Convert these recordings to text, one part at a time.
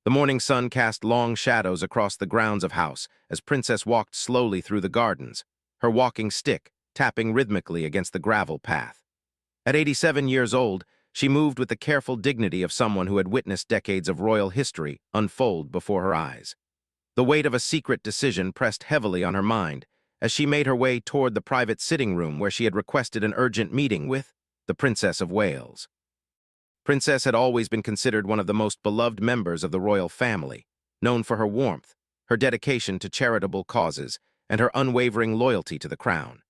The morning sun cast long shadows across the grounds of house as Princess walked slowly through the gardens, her walking stick tapping rhythmically against the gravel path. At 87 years old, she moved with the careful dignity of someone who had witnessed decades of royal history unfold before her eyes. The weight of a secret decision pressed heavily on her mind as she made her way toward the private sitting room where she had requested an urgent meeting with the Princess of Wales. Princess had always been considered one of the most beloved members of the royal family, known for her warmth, her dedication to charitable causes, and her unwavering loyalty to the crown.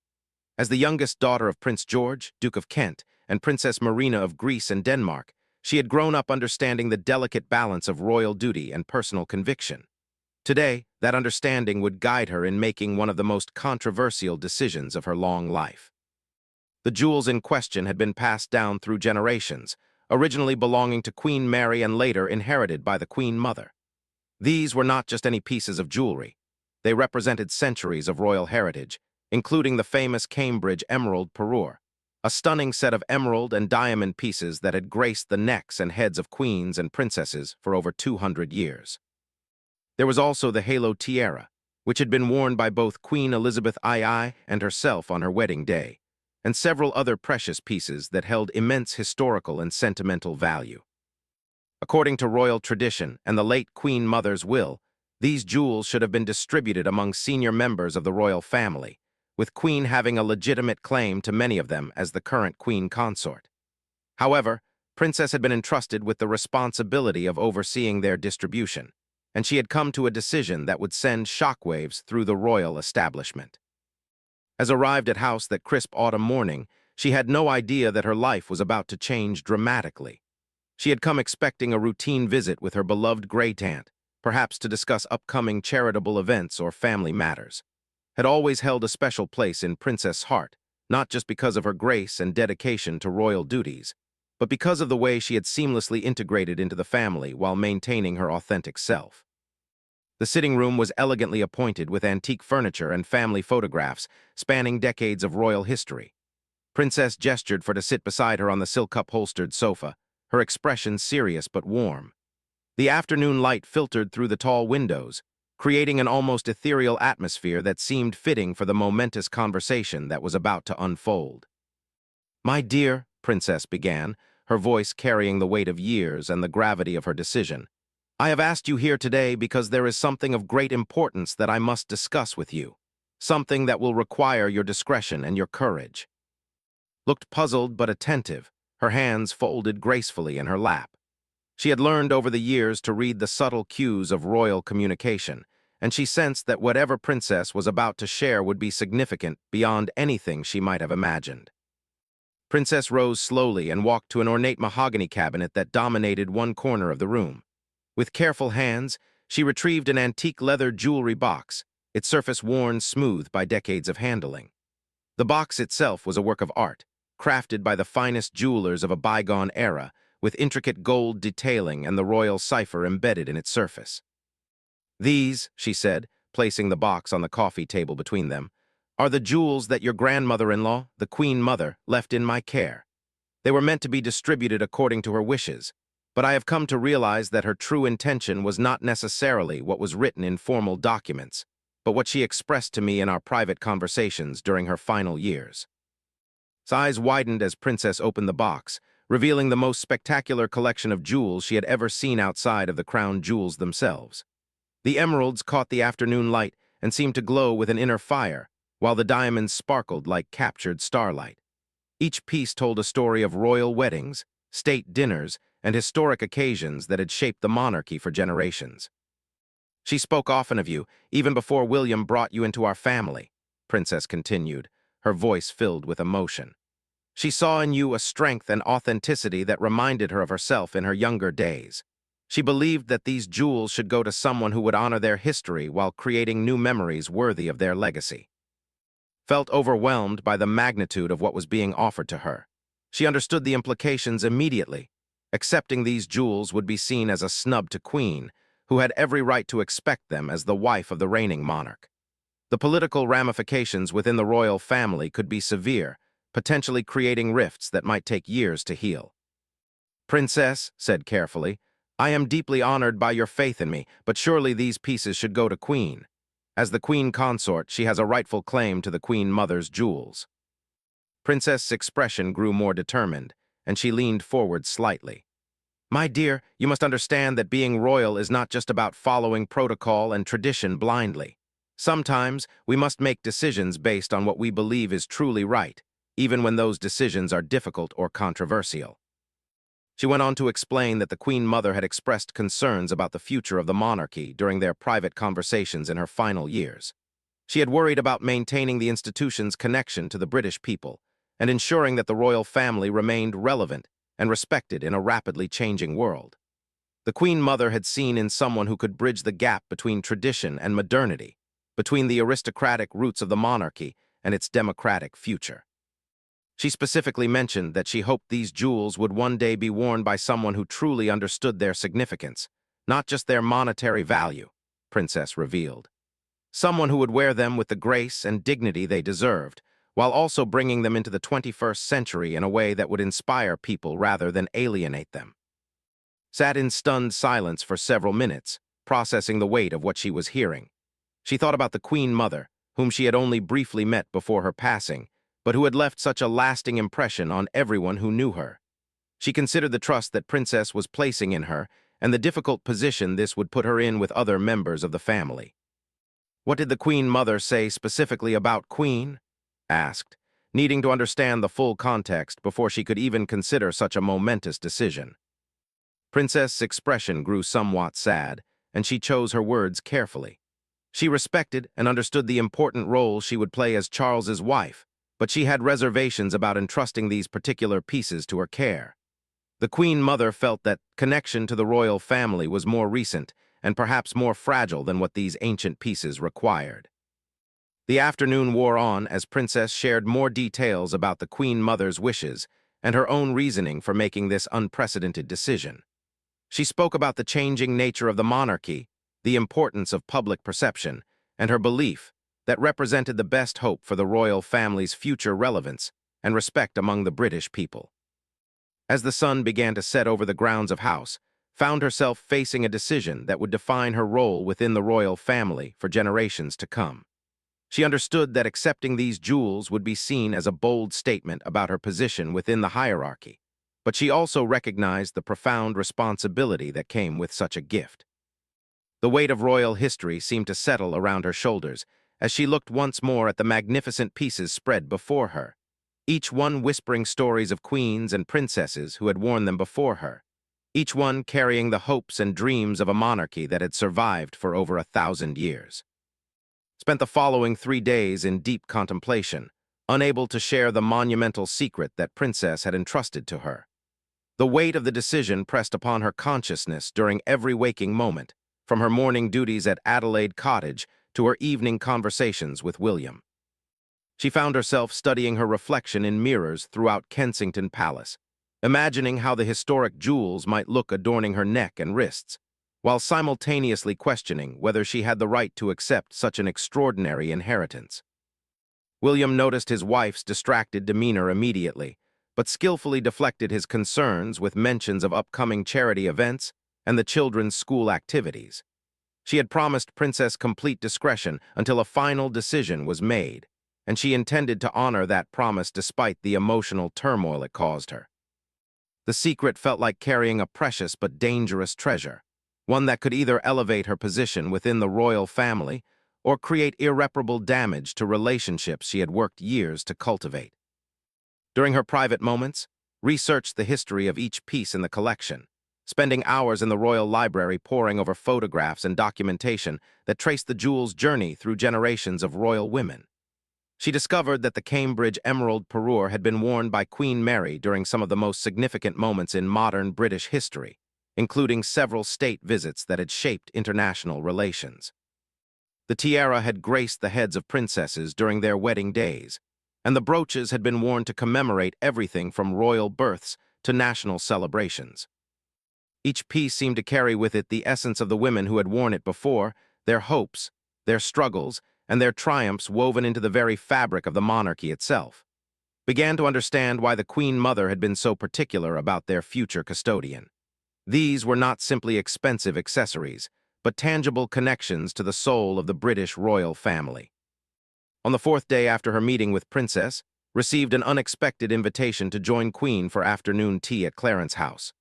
As the youngest daughter of Prince George, Duke of Kent, and Princess Marina of Greece and Denmark, she had grown up understanding the delicate balance of royal duty and personal conviction. Today, that understanding would guide her in making one of the most controversial decisions of her long life. The jewels in question had been passed down through generations, originally belonging to Queen Mary and later inherited by the Queen Mother. These were not just any pieces of jewelry. They represented centuries of royal heritage, including the famous Cambridge emerald parure, a stunning set of emerald and diamond pieces that had graced the necks and heads of queens and princesses for over 200 years. There was also the halo tiara, which had been worn by both Queen Elizabeth II and herself on her wedding day, and several other precious pieces that held immense historical and sentimental value. According to royal tradition and the late Queen Mother's will, these jewels should have been distributed among senior members of the royal family, with Queen having a legitimate claim to many of them as the current Queen consort. However, Princess had been entrusted with the responsibility of overseeing their distribution, and she had come to a decision that would send shockwaves through the royal establishment. As arrived at house that crisp autumn morning, she had no idea that her life was about to change dramatically. She had come expecting a routine visit with her beloved great-aunt, perhaps to discuss upcoming charitable events or family matters. Had always held a special place in Princess' heart, not just because of her grace and dedication to royal duties, but because of the way she had seamlessly integrated into the family while maintaining her authentic self. The sitting room was elegantly appointed with antique furniture and family photographs spanning decades of royal history. Princess gestured for to sit beside her on the silk-upholstered sofa, her expression serious but warm. The afternoon light filtered through the tall windows, creating an almost ethereal atmosphere that seemed fitting for the momentous conversation that was about to unfold. "My dear," Princess began, her voice carrying the weight of years and the gravity of her decision, "I have asked you here today because there is something of great importance that I must discuss with you, something that will require your discretion and your courage." Looked puzzled but attentive, her hands folded gracefully in her lap. She had learned over the years to read the subtle cues of royal communication, and she sensed that whatever Princess was about to share would be significant beyond anything she might have imagined. Princess rose slowly and walked to an ornate mahogany cabinet that dominated one corner of the room. With careful hands, she retrieved an antique leather jewelry box, its surface worn smooth by decades of handling. The box itself was a work of art, crafted by the finest jewelers of a bygone era, with intricate gold detailing and the royal cipher embedded in its surface. "These," she said, placing the box on the coffee table between them, "are the jewels that your grandmother-in-law, the Queen Mother, left in my care. They were meant to be distributed according to her wishes, but I have come to realize that her true intention was not necessarily what was written in formal documents, but what she expressed to me in our private conversations during her final years." His eyes widened as Princess opened the box, revealing the most spectacular collection of jewels she had ever seen outside of the crown jewels themselves. The emeralds caught the afternoon light and seemed to glow with an inner fire, while the diamonds sparkled like captured starlight. Each piece told a story of royal weddings, state dinners, and historic occasions that had shaped the monarchy for generations. "She spoke often of you, even before William brought you into our family," Princess continued, her voice filled with emotion. "She saw in you a strength and authenticity that reminded her of herself in her younger days. She believed that these jewels should go to someone who would honor their history while creating new memories worthy of their legacy." Felt overwhelmed by the magnitude of what was being offered to her. She understood the implications immediately. Accepting these jewels would be seen as a snub to Queen, who had every right to expect them as the wife of the reigning monarch. The political ramifications within the royal family could be severe, potentially creating rifts that might take years to heal. "Princess," said carefully, I am deeply honored by your faith in me, but surely these pieces should go to Queen. As the Queen Consort, she has a rightful claim to the Queen Mother's jewels. Princess's expression grew more determined, and she leaned forward slightly. My dear, you must understand that being royal is not just about following protocol and tradition blindly. Sometimes, we must make decisions based on what we believe is truly right, even when those decisions are difficult or controversial. She went on to explain that the Queen Mother had expressed concerns about the future of the monarchy during their private conversations in her final years. She had worried about maintaining the institution's connection to the British people and ensuring that the royal family remained relevant and respected in a rapidly changing world. The Queen Mother had seen in someone who could bridge the gap between tradition and modernity, between the aristocratic roots of the monarchy and its democratic future. She specifically mentioned that she hoped these jewels would one day be worn by someone who truly understood their significance, not just their monetary value, Princess revealed. Someone who would wear them with the grace and dignity they deserved, while also bringing them into the 21st century in a way that would inspire people rather than alienate them. Sat in stunned silence for several minutes, processing the weight of what she was hearing. She thought about the Queen Mother, whom she had only briefly met before her passing, but who had left such a lasting impression on everyone who knew her. She considered the trust that Princess was placing in her and the difficult position this would put her in with other members of the family. What did the Queen Mother say specifically about Queen? Asked, needing to understand the full context before she could even consider such a momentous decision. Princess's expression grew somewhat sad, and she chose her words carefully. She respected and understood the important role she would play as Charles's wife, but she had reservations about entrusting these particular pieces to her care. The Queen Mother felt that connection to the royal family was more recent and perhaps more fragile than what these ancient pieces required. The afternoon wore on as Princess shared more details about the Queen Mother's wishes and her own reasoning for making this unprecedented decision. She spoke about the changing nature of the monarchy, the importance of public perception, and her belief that represented the best hope for the royal family's future relevance and respect among the British people. As the sun began to set over the grounds of house, found herself facing a decision that would define her role within the royal family for generations to come. She understood that accepting these jewels would be seen as a bold statement about her position within the hierarchy, but she also recognized the profound responsibility that came with such a gift. The weight of royal history seemed to settle around her shoulders as she looked once more at the magnificent pieces spread before her, each one whispering stories of queens and princesses who had worn them before her, each one carrying the hopes and dreams of a monarchy that had survived for over 1,000 years. Spent the following 3 days in deep contemplation, unable to share the monumental secret that Princess had entrusted to her. The weight of the decision pressed upon her consciousness during every waking moment, from her morning duties at Adelaide Cottage to her evening conversations with William. She found herself studying her reflection in mirrors throughout Kensington Palace, imagining how the historic jewels might look adorning her neck and wrists, while simultaneously questioning whether she had the right to accept such an extraordinary inheritance. William noticed his wife's distracted demeanor immediately, but skillfully deflected his concerns with mentions of upcoming charity events and the children's school activities. She had promised Princess complete discretion until a final decision was made, and she intended to honor that promise despite the emotional turmoil it caused her. The secret felt like carrying a precious but dangerous treasure, one that could either elevate her position within the royal family or create irreparable damage to relationships she had worked years to cultivate. During her private moments, researched the history of each piece in the collection, spending hours in the royal library poring over photographs and documentation that traced the jewel's journey through generations of royal women. She discovered that the Cambridge Emerald Parure had been worn by Queen Mary during some of the most significant moments in modern British history, including several state visits that had shaped international relations. The tiara had graced the heads of princesses during their wedding days, and the brooches had been worn to commemorate everything from royal births to national celebrations. Each piece seemed to carry with it the essence of the women who had worn it before, their hopes, their struggles, and their triumphs woven into the very fabric of the monarchy itself. Began to understand why the Queen Mother had been so particular about their future custodian. These were not simply expensive accessories, but tangible connections to the soul of the British royal family. On the fourth day after her meeting with Princess, received an unexpected invitation to join Queen for afternoon tea at Clarence House.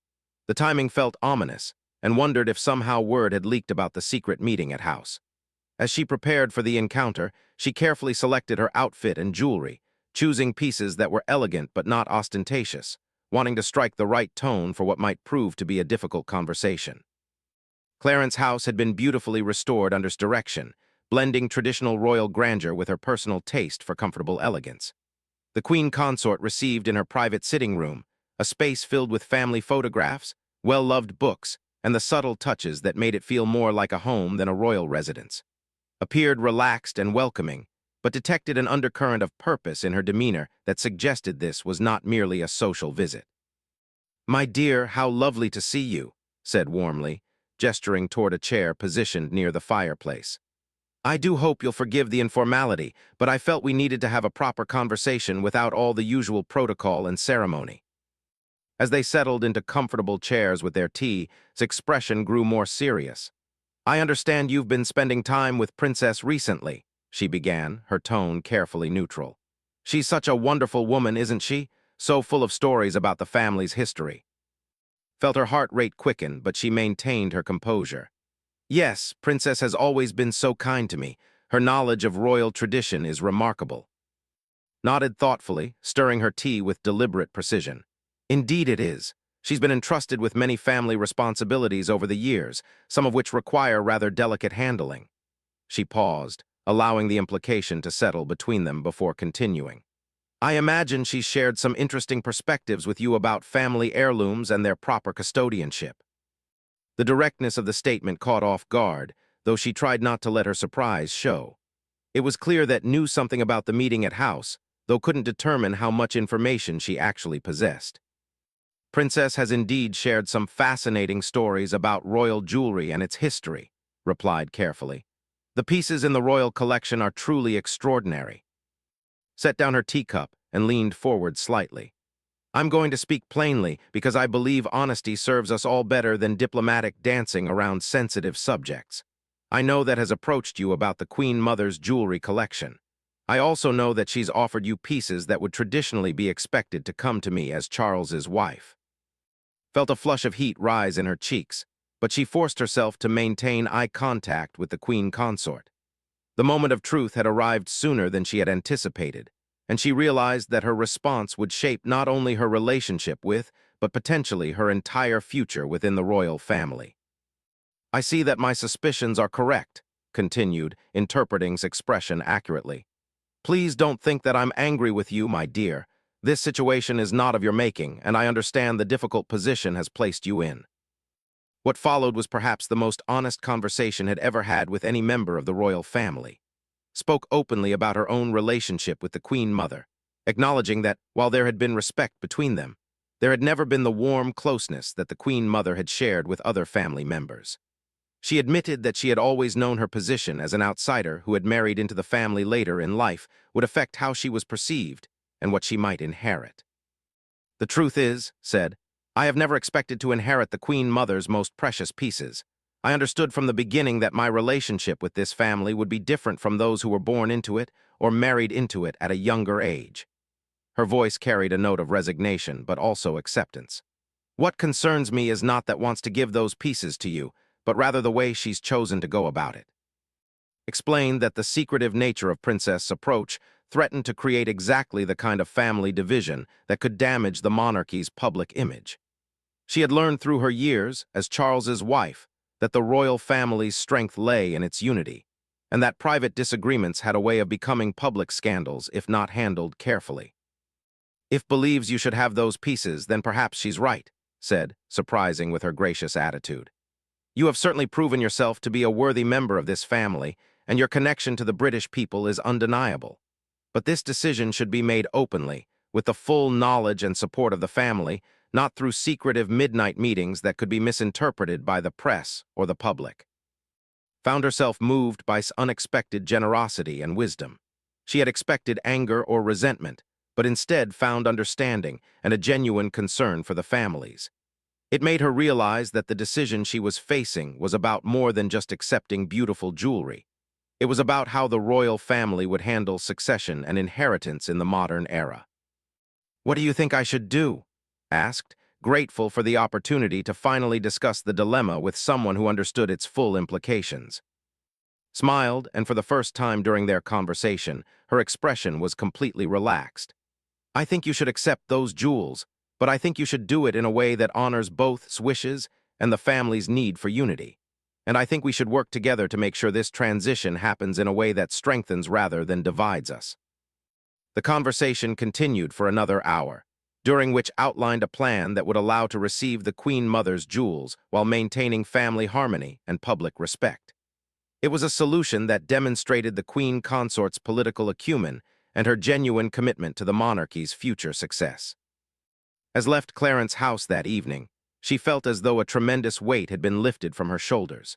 The timing felt ominous, and wondered if somehow word had leaked about the secret meeting at House. As she prepared for the encounter, she carefully selected her outfit and jewelry, choosing pieces that were elegant but not ostentatious, wanting to strike the right tone for what might prove to be a difficult conversation. Clarence House had been beautifully restored under direction, blending traditional royal grandeur with her personal taste for comfortable elegance. The Queen Consort received in her private sitting room, a space filled with family photographs, well-loved books, and the subtle touches that made it feel more like a home than a royal residence. Appeared relaxed and welcoming, but detected an undercurrent of purpose in her demeanor that suggested this was not merely a social visit. "My dear, how lovely to see you," said warmly, gesturing toward a chair positioned near the fireplace. "I do hope you'll forgive the informality, but I felt we needed to have a proper conversation without all the usual protocol and ceremony." As they settled into comfortable chairs with their tea, his expression grew more serious. "I understand you've been spending time with Princess recently," she began, her tone carefully neutral. "She's such a wonderful woman, isn't she? So full of stories about the family's history." Felt her heart rate quicken, but she maintained her composure. "Yes, Princess has always been so kind to me. Her knowledge of royal tradition is remarkable." Nodded thoughtfully, stirring her tea with deliberate precision. "Indeed it is. She's been entrusted with many family responsibilities over the years, some of which require rather delicate handling." She paused, allowing the implication to settle between them before continuing. "I imagine she's shared some interesting perspectives with you about family heirlooms and their proper custodianship." The directness of the statement caught off guard, though she tried not to let her surprise show. It was clear that knew something about the meeting at House, though couldn't determine how much information she actually possessed. "Princess has indeed shared some fascinating stories about royal jewelry and its history," replied carefully. "The pieces in the royal collection are truly extraordinary." Set down her teacup and leaned forward slightly. "I'm going to speak plainly because I believe honesty serves us all better than diplomatic dancing around sensitive subjects. I know that has approached you about the Queen Mother's jewelry collection. I also know that she's offered you pieces that would traditionally be expected to come to me as Charles's wife." Felt a flush of heat rise in her cheeks, but she forced herself to maintain eye contact with the Queen Consort. The moment of truth had arrived sooner than she had anticipated, and she realized that her response would shape not only her relationship with, but potentially her entire future within the royal family. "I see that my suspicions are correct," continued, interpreting's expression accurately. "Please don't think that I'm angry with you, my dear. This situation is not of your making, and I understand the difficult position has placed you in." What followed was perhaps the most honest conversation had ever had with any member of the royal family. Spoke openly about her own relationship with the Queen Mother, acknowledging that, while there had been respect between them, there had never been the warm closeness that the Queen Mother had shared with other family members. She admitted that she had always known her position as an outsider who had married into the family later in life would affect how she was perceived and what she might inherit. "The truth is," said, "I have never expected to inherit the Queen Mother's most precious pieces. I understood from the beginning that my relationship with this family would be different from those who were born into it or married into it at a younger age." Her voice carried a note of resignation, but also acceptance. "What concerns me is not that wants to give those pieces to you, but rather the way she's chosen to go about it." Explained that the secretive nature of Princess' approach threatened to create exactly the kind of family division that could damage the monarchy's public image. She had learned through her years as Charles's wife that the royal family's strength lay in its unity, and that private disagreements had a way of becoming public scandals if not handled carefully. "If believes you should have those pieces, then perhaps she's right," said, surprising with her gracious attitude. "You have certainly proven yourself to be a worthy member of this family, and your connection to the British people is undeniable. But this decision should be made openly, with the full knowledge and support of the family, not through secretive midnight meetings that could be misinterpreted by the press or the public." Found herself moved by unexpected generosity and wisdom. She had expected anger or resentment, but instead found understanding and a genuine concern for the families. It made her realize that the decision she was facing was about more than just accepting beautiful jewelry. It was about how the royal family would handle succession and inheritance in the modern era. "What do you think I should do?" asked, grateful for the opportunity to finally discuss the dilemma with someone who understood its full implications. Smiled, and for the first time during their conversation, her expression was completely relaxed. "I think you should accept those jewels, but I think you should do it in a way that honors both wishes and the family's need for unity. And I think we should work together to make sure this transition happens in a way that strengthens rather than divides us." The conversation continued for another hour, during which outlined a plan that would allow to receive the Queen Mother's jewels while maintaining family harmony and public respect. It was a solution that demonstrated the Queen Consort's political acumen and her genuine commitment to the monarchy's future success. As left Clarence's house that evening, she felt as though a tremendous weight had been lifted from her shoulders.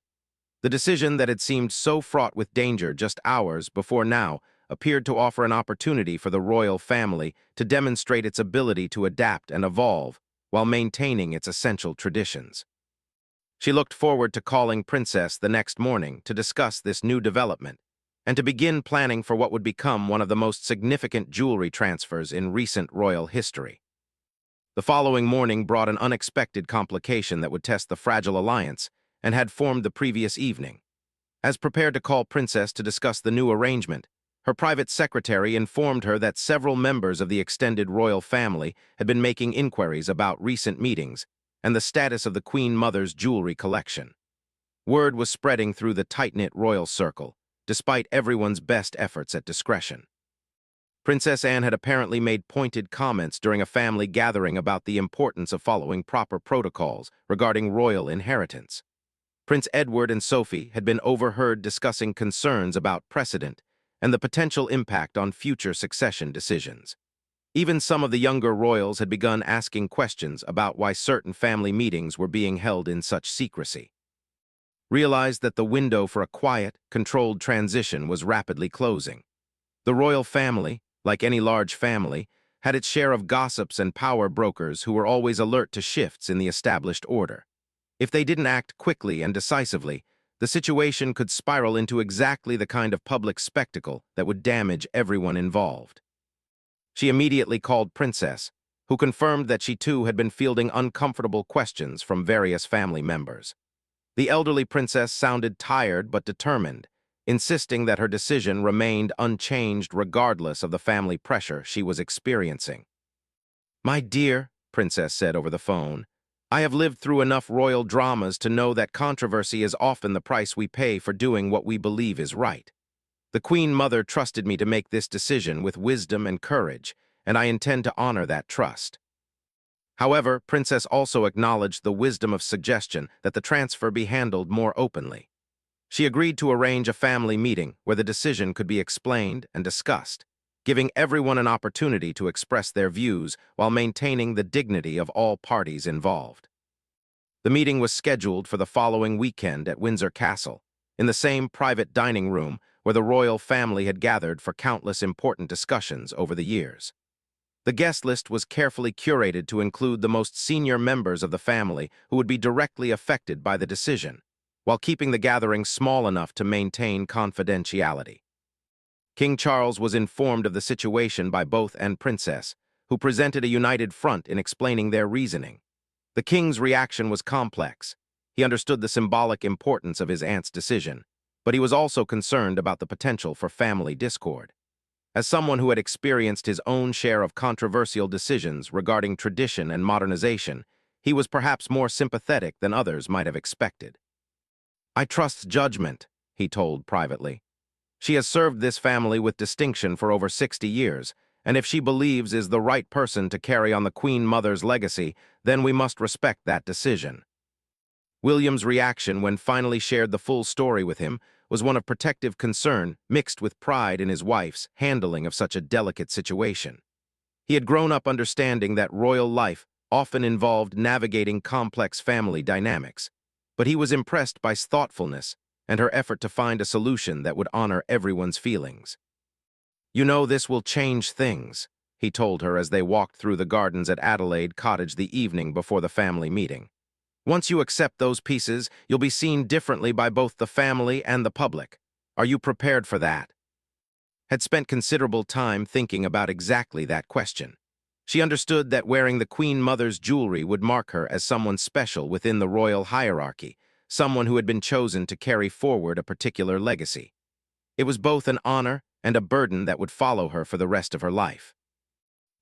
The decision that had seemed so fraught with danger just hours before now appeared to offer an opportunity for the royal family to demonstrate its ability to adapt and evolve while maintaining its essential traditions. She looked forward to calling Princess the next morning to discuss this new development and to begin planning for what would become one of the most significant jewelry transfers in recent royal history. The following morning brought an unexpected complication that would test the fragile alliance and had formed the previous evening. As prepared to call Princess to discuss the new arrangement, her private secretary informed her that several members of the extended royal family had been making inquiries about recent meetings and the status of the Queen Mother's jewelry collection. Word was spreading through the tight-knit royal circle, despite everyone's best efforts at discretion. Princess Anne had apparently made pointed comments during a family gathering about the importance of following proper protocols regarding royal inheritance. Prince Edward and Sophie had been overheard discussing concerns about precedent and the potential impact on future succession decisions. Even some of the younger royals had begun asking questions about why certain family meetings were being held in such secrecy. Realized that the window for a quiet, controlled transition was rapidly closing. The royal family, like any large family, had its share of gossips and power brokers who were always alert to shifts in the established order. If they didn't act quickly and decisively, the situation could spiral into exactly the kind of public spectacle that would damage everyone involved. She immediately called Princess, who confirmed that she too had been fielding uncomfortable questions from various family members. The elderly princess sounded tired but determined, insisting that her decision remained unchanged regardless of the family pressure she was experiencing. "My dear," Princess said over the phone, "I have lived through enough royal dramas to know that controversy is often the price we pay for doing what we believe is right. The Queen Mother trusted me to make this decision with wisdom and courage, and I intend to honor that trust." However, Princess also acknowledged the wisdom of suggestion that the transfer be handled more openly. She agreed to arrange a family meeting where the decision could be explained and discussed, giving everyone an opportunity to express their views while maintaining the dignity of all parties involved. The meeting was scheduled for the following weekend at Windsor Castle, in the same private dining room where the royal family had gathered for countless important discussions over the years. The guest list was carefully curated to include the most senior members of the family who would be directly affected by the decision, while keeping the gathering small enough to maintain confidentiality. King Charles was informed of the situation by both and Princess, who presented a united front in explaining their reasoning. The king's reaction was complex. He understood the symbolic importance of his aunt's decision, but he was also concerned about the potential for family discord. As someone who had experienced his own share of controversial decisions regarding tradition and modernization, he was perhaps more sympathetic than others might have expected. "I trust judgment," he told privately. "She has served this family with distinction for over 60 years, and if she believes is the right person to carry on the Queen Mother's legacy, then we must respect that decision." William's reaction when finally shared the full story with him was one of protective concern mixed with pride in his wife's handling of such a delicate situation. He had grown up understanding that royal life often involved navigating complex family dynamics, but he was impressed by his thoughtfulness and her effort to find a solution that would honor everyone's feelings. "You know, this will change things," he told her as they walked through the gardens at Adelaide Cottage the evening before the family meeting. Once you accept those pieces, you'll be seen differently by both the family and the public. Are you prepared for that? Had spent considerable time thinking about exactly that question. She understood that wearing the Queen Mother's jewelry would mark her as someone special within the royal hierarchy, someone who had been chosen to carry forward a particular legacy. It was both an honor and a burden that would follow her for the rest of her life.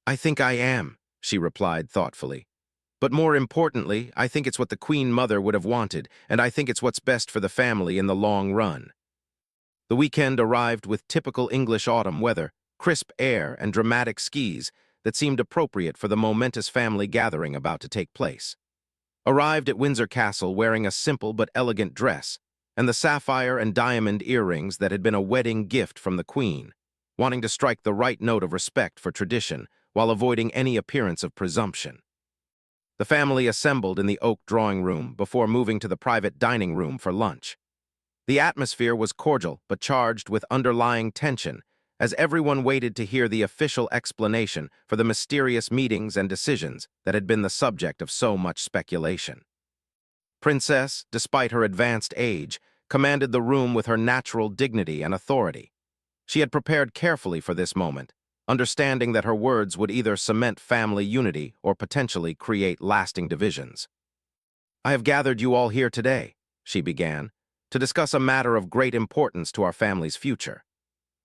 "I think I am," she replied thoughtfully. "But more importantly, I think it's what the Queen Mother would have wanted, and I think it's what's best for the family in the long run." The weekend arrived with typical English autumn weather, crisp air, and dramatic skis that seemed appropriate for the momentous family gathering about to take place. Arrived at Windsor Castle wearing a simple but elegant dress, and the sapphire and diamond earrings that had been a wedding gift from the Queen, wanting to strike the right note of respect for tradition while avoiding any appearance of presumption. The family assembled in the oak drawing room before moving to the private dining room for lunch. The atmosphere was cordial but charged with underlying tension, as everyone waited to hear the official explanation for the mysterious meetings and decisions that had been the subject of so much speculation. Princess, despite her advanced age, commanded the room with her natural dignity and authority. She had prepared carefully for this moment, understanding that her words would either cement family unity or potentially create lasting divisions. "I have gathered you all here today," she began, "to discuss a matter of great importance to our family's future.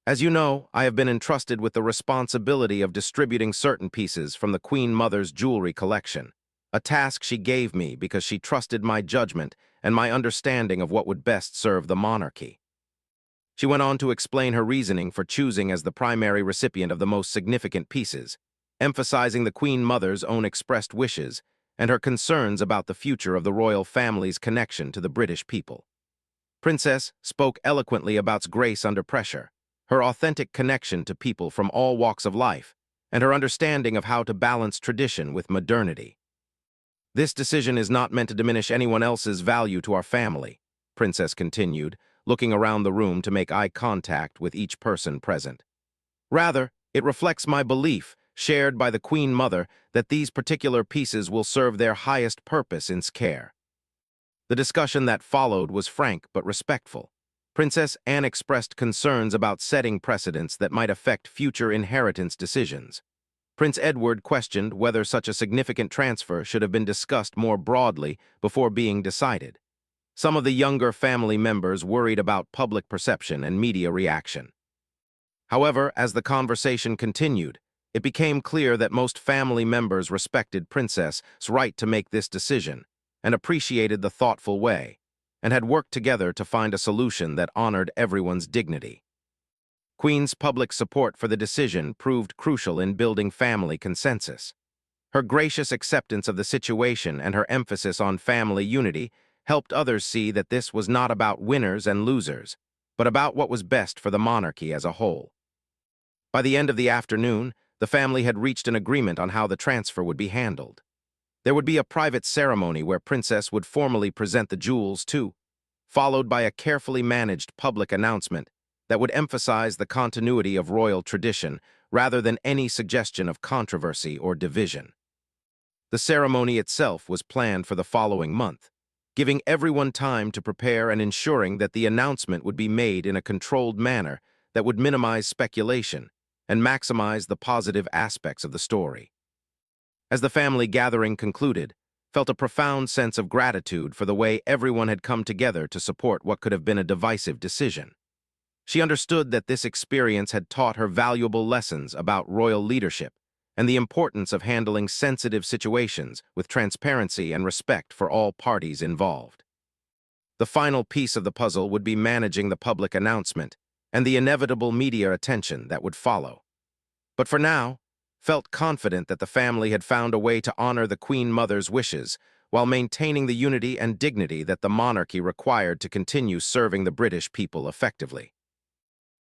As you know, I have been entrusted with the responsibility of distributing certain pieces from the Queen Mother's jewelry collection, a task she gave me because she trusted my judgment and my understanding of what would best serve the monarchy." She went on to explain her reasoning for choosing as the primary recipient of the most significant pieces, emphasizing the Queen Mother's own expressed wishes and her concerns about the future of the royal family's connection to the British people. Princess spoke eloquently about grace under pressure, her authentic connection to people from all walks of life, and her understanding of how to balance tradition with modernity. "This decision is not meant to diminish anyone else's value to our family," Princess continued, looking around the room to make eye contact with each person present. "Rather, it reflects my belief, shared by the Queen Mother, that these particular pieces will serve their highest purpose in care." The discussion that followed was frank but respectful. Princess Anne expressed concerns about setting precedents that might affect future inheritance decisions. Prince Edward questioned whether such a significant transfer should have been discussed more broadly before being decided. Some of the younger family members worried about public perception and media reaction. However, as the conversation continued, it became clear that most family members respected Princess's right to make this decision and appreciated the thoughtful way, and had worked together to find a solution that honored everyone's dignity. Queen's public support for the decision proved crucial in building family consensus. Her gracious acceptance of the situation and her emphasis on family unity helped others see that this was not about winners and losers, but about what was best for the monarchy as a whole. By the end of the afternoon, the family had reached an agreement on how the transfer would be handled. There would be a private ceremony where Princess would formally present the jewels too, followed by a carefully managed public announcement that would emphasize the continuity of royal tradition rather than any suggestion of controversy or division. The ceremony itself was planned for the following month, giving everyone time to prepare and ensuring that the announcement would be made in a controlled manner that would minimize speculation and maximize the positive aspects of the story. As the family gathering concluded, felt a profound sense of gratitude for the way everyone had come together to support what could have been a divisive decision. She understood that this experience had taught her valuable lessons about royal leadership and the importance of handling sensitive situations with transparency and respect for all parties involved. The final piece of the puzzle would be managing the public announcement and the inevitable media attention that would follow. But for now, felt confident that the family had found a way to honor the Queen Mother's wishes while maintaining the unity and dignity that the monarchy required to continue serving the British people effectively.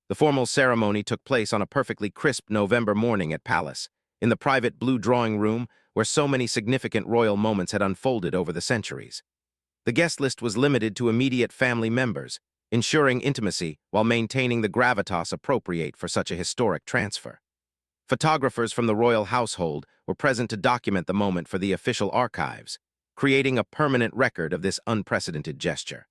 The formal ceremony took place on a perfectly crisp November morning at Palace, in the private blue drawing room where so many significant royal moments had unfolded over the centuries. The guest list was limited to immediate family members, ensuring intimacy while maintaining the gravitas appropriate for such a historic transfer. Photographers from the royal household were present to document the moment for the official archives, creating a permanent record of this unprecedented gesture.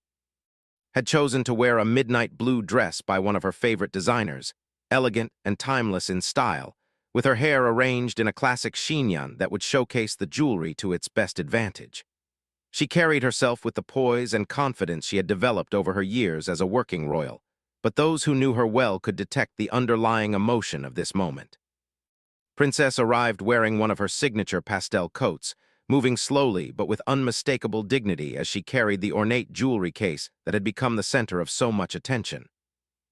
Had chosen to wear a midnight blue dress by one of her favorite designers, elegant and timeless in style, with her hair arranged in a classic chignon that would showcase the jewelry to its best advantage. She carried herself with the poise and confidence she had developed over her years as a working royal, but those who knew her well could detect the underlying emotion of this moment. Princess arrived wearing one of her signature pastel coats, moving slowly but with unmistakable dignity as she carried the ornate jewelry case that had become the center of so much attention.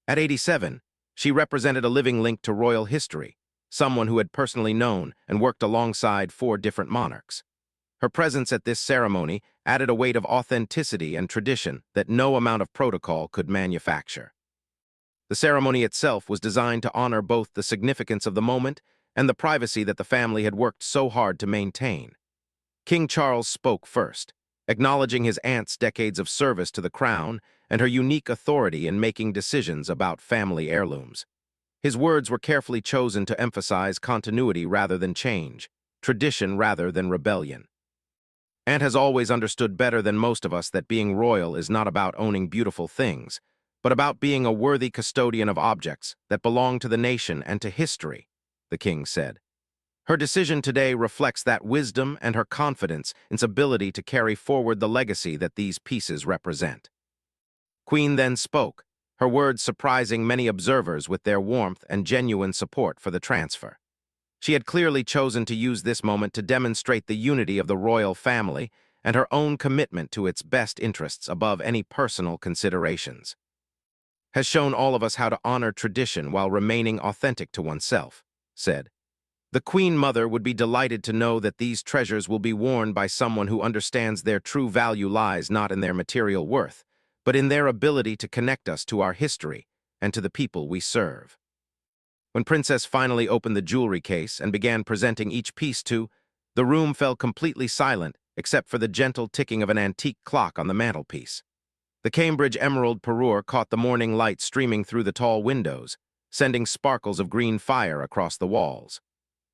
At 87, she represented a living link to royal history, someone who had personally known and worked alongside 4 different monarchs. Her presence at this ceremony added a weight of authenticity and tradition that no amount of protocol could manufacture. The ceremony itself was designed to honor both the significance of the moment and the privacy that the family had worked so hard to maintain. King Charles spoke first, acknowledging his aunt's decades of service to the crown and her unique authority in making decisions about family heirlooms. His words were carefully chosen to emphasize continuity rather than change, tradition rather than rebellion. Aunt has always understood better than most of us that being royal is not about owning beautiful things, but about being a worthy custodian of objects that belong to the nation and to history, the king said. Her decision today reflects that wisdom and her confidence in its ability to carry forward the legacy that these pieces represent. Queen then spoke, her words surprising many observers with their warmth and genuine support for the transfer. She had clearly chosen to use this moment to demonstrate the unity of the royal family and her own commitment to its best interests above any personal considerations. Has shown all of us how to honor tradition while remaining authentic to oneself, said. The Queen Mother would be delighted to know that these treasures will be worn by someone who understands their true value lies not in their material worth, but in their ability to connect us to our history and to the people we serve. When Princess finally opened the jewelry case and began presenting each piece the room fell completely silent except for the gentle ticking of an antique clock on the mantelpiece. The Cambridge emerald parure caught the morning light streaming through the tall windows, sending sparkles of green fire across the walls.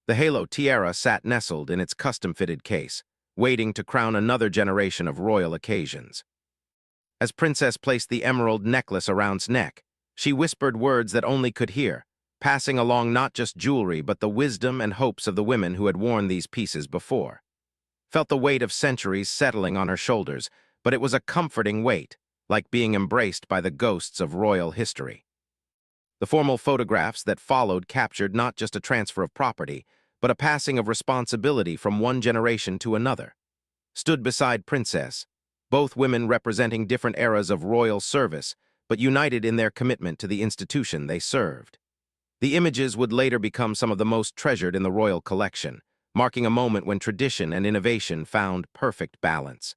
The halo tiara sat nestled in its custom-fitted case, waiting to crown another generation of royal occasions. As Princess placed the emerald necklace around its neck, she whispered words that only could hear, passing along not just jewelry but the wisdom and hopes of the women who had worn these pieces before. Felt the weight of centuries settling on her shoulders, but it was a comforting weight, like being embraced by the ghosts of royal history. The formal photographs that followed captured not just a transfer of property, but a passing of responsibility from one generation to another. Stood beside Princess, both women representing different eras of royal service, but united in their commitment to the institution they served. The images would later become some of the most treasured in the royal collection, marking a moment when tradition and innovation found perfect balance.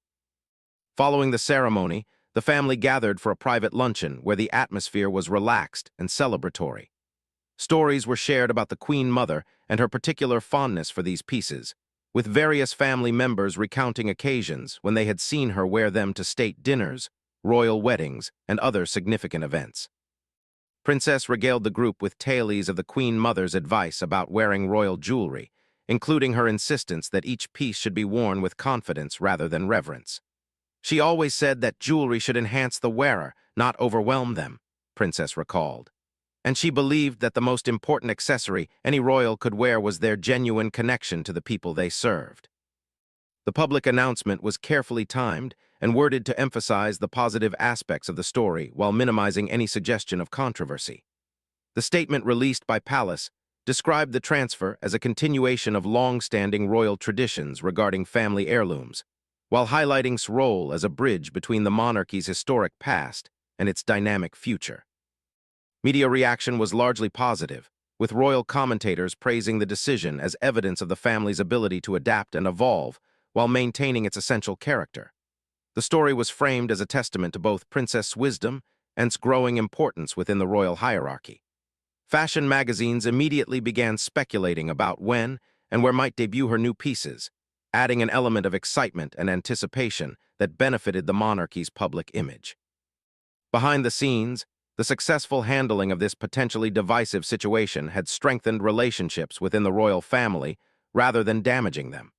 Following the ceremony, the family gathered for a private luncheon where the atmosphere was relaxed and celebratory. Stories were shared about the Queen Mother and her particular fondness for these pieces, with various family members recounting occasions when they had seen her wear them to state dinners, royal weddings, and other significant events. Princess regaled the group with tales of the Queen Mother's advice about wearing royal jewelry, including her insistence that each piece should be worn with confidence rather than reverence. She always said that jewelry should enhance the wearer, not overwhelm them, Princess recalled. And she believed that the most important accessory any royal could wear was their genuine connection to the people they served. The public announcement was carefully timed and worded to emphasize the positive aspects of the story while minimizing any suggestion of controversy. The statement released by Palace described the transfer as a continuation of long-standing royal traditions regarding family heirlooms, while highlighting its role as a bridge between the monarchy's historic past and its dynamic future. Media reaction was largely positive, with royal commentators praising the decision as evidence of the family's ability to adapt and evolve while maintaining its essential character. The story was framed as a testament to both Princess' wisdom and its growing importance within the royal hierarchy. Fashion magazines immediately began speculating about when and where might debut her new pieces, adding an element of excitement and anticipation that benefited the monarchy's public image. Behind the scenes, the successful handling of this potentially divisive situation had strengthened relationships within the royal family rather than damaging them.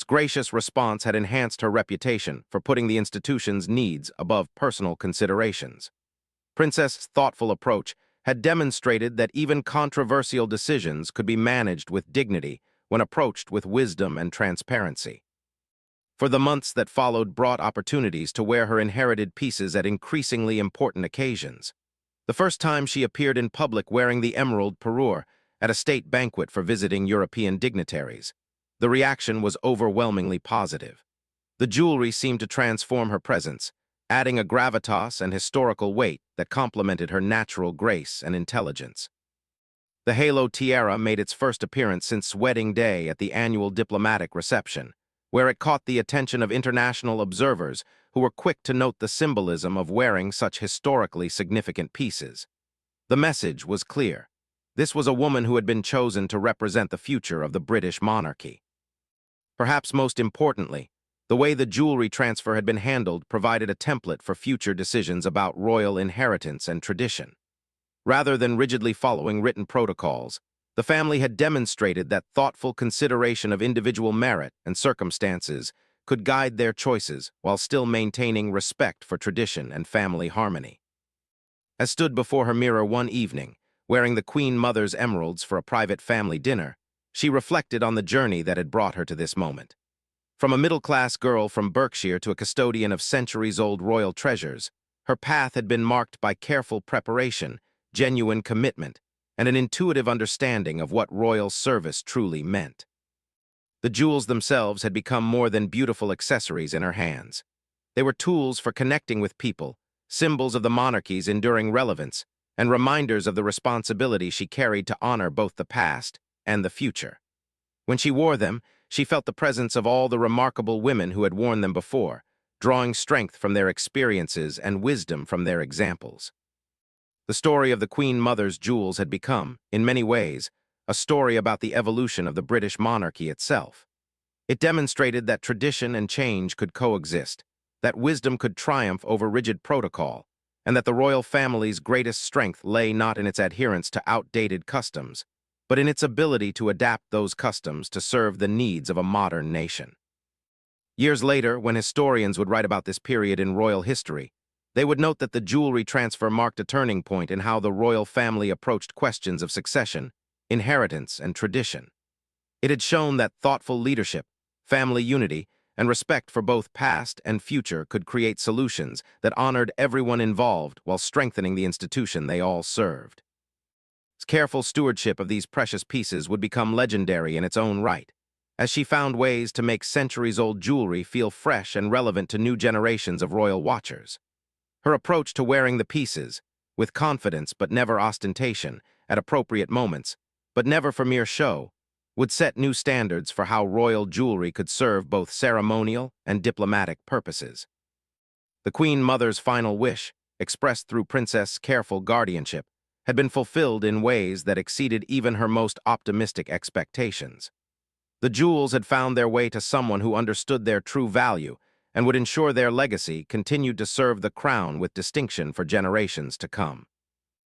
gracious response had enhanced her reputation for putting the institution's needs above personal considerations. Princess's thoughtful approach had demonstrated that even controversial decisions could be managed with dignity when approached with wisdom and transparency. For the months that followed brought opportunities to wear her inherited pieces at increasingly important occasions. The first time she appeared in public wearing the emerald parure at a state banquet for visiting European dignitaries, the reaction was overwhelmingly positive. The jewelry seemed to transform her presence, adding a gravitas and historical weight that complemented her natural grace and intelligence. The halo tiara made its first appearance since wedding day at the annual diplomatic reception, where it caught the attention of international observers who were quick to note the symbolism of wearing such historically significant pieces. The message was clear. This was a woman who had been chosen to represent the future of the British monarchy. Perhaps most importantly, the way the jewelry transfer had been handled provided a template for future decisions about royal inheritance and tradition. Rather than rigidly following written protocols, the family had demonstrated that thoughtful consideration of individual merit and circumstances could guide their choices while still maintaining respect for tradition and family harmony. As stood before her mirror one evening, wearing the Queen Mother's emeralds for a private family dinner, she reflected on the journey that had brought her to this moment. From a middle-class girl from Berkshire to a custodian of centuries-old royal treasures, her path had been marked by careful preparation, genuine commitment, and an intuitive understanding of what royal service truly meant. The jewels themselves had become more than beautiful accessories in her hands. They were tools for connecting with people, symbols of the monarchy's enduring relevance, and reminders of the responsibility she carried to honor both the past and the future. When she wore them, she felt the presence of all the remarkable women who had worn them before, drawing strength from their experiences and wisdom from their examples. The story of the Queen Mother's jewels had become, in many ways, a story about the evolution of the British monarchy itself. It demonstrated that tradition and change could coexist, that wisdom could triumph over rigid protocol, and that the royal family's greatest strength lay not in its adherence to outdated customs, but in its ability to adapt those customs to serve the needs of a modern nation. Years later, when historians would write about this period in royal history, they would note that the jewelry transfer marked a turning point in how the royal family approached questions of succession, inheritance, and tradition. It had shown that thoughtful leadership, family unity, and respect for both past and future could create solutions that honored everyone involved while strengthening the institution they all served. Careful stewardship of these precious pieces would become legendary in its own right, as she found ways to make centuries-old jewelry feel fresh and relevant to new generations of royal watchers. Her approach to wearing the pieces, with confidence but never ostentation, at appropriate moments, but never for mere show, would set new standards for how royal jewelry could serve both ceremonial and diplomatic purposes. The Queen Mother's final wish, expressed through Princess' careful guardianship, had been fulfilled in ways that exceeded even her most optimistic expectations. The jewels had found their way to someone who understood their true value and would ensure their legacy continued to serve the crown with distinction for generations to come.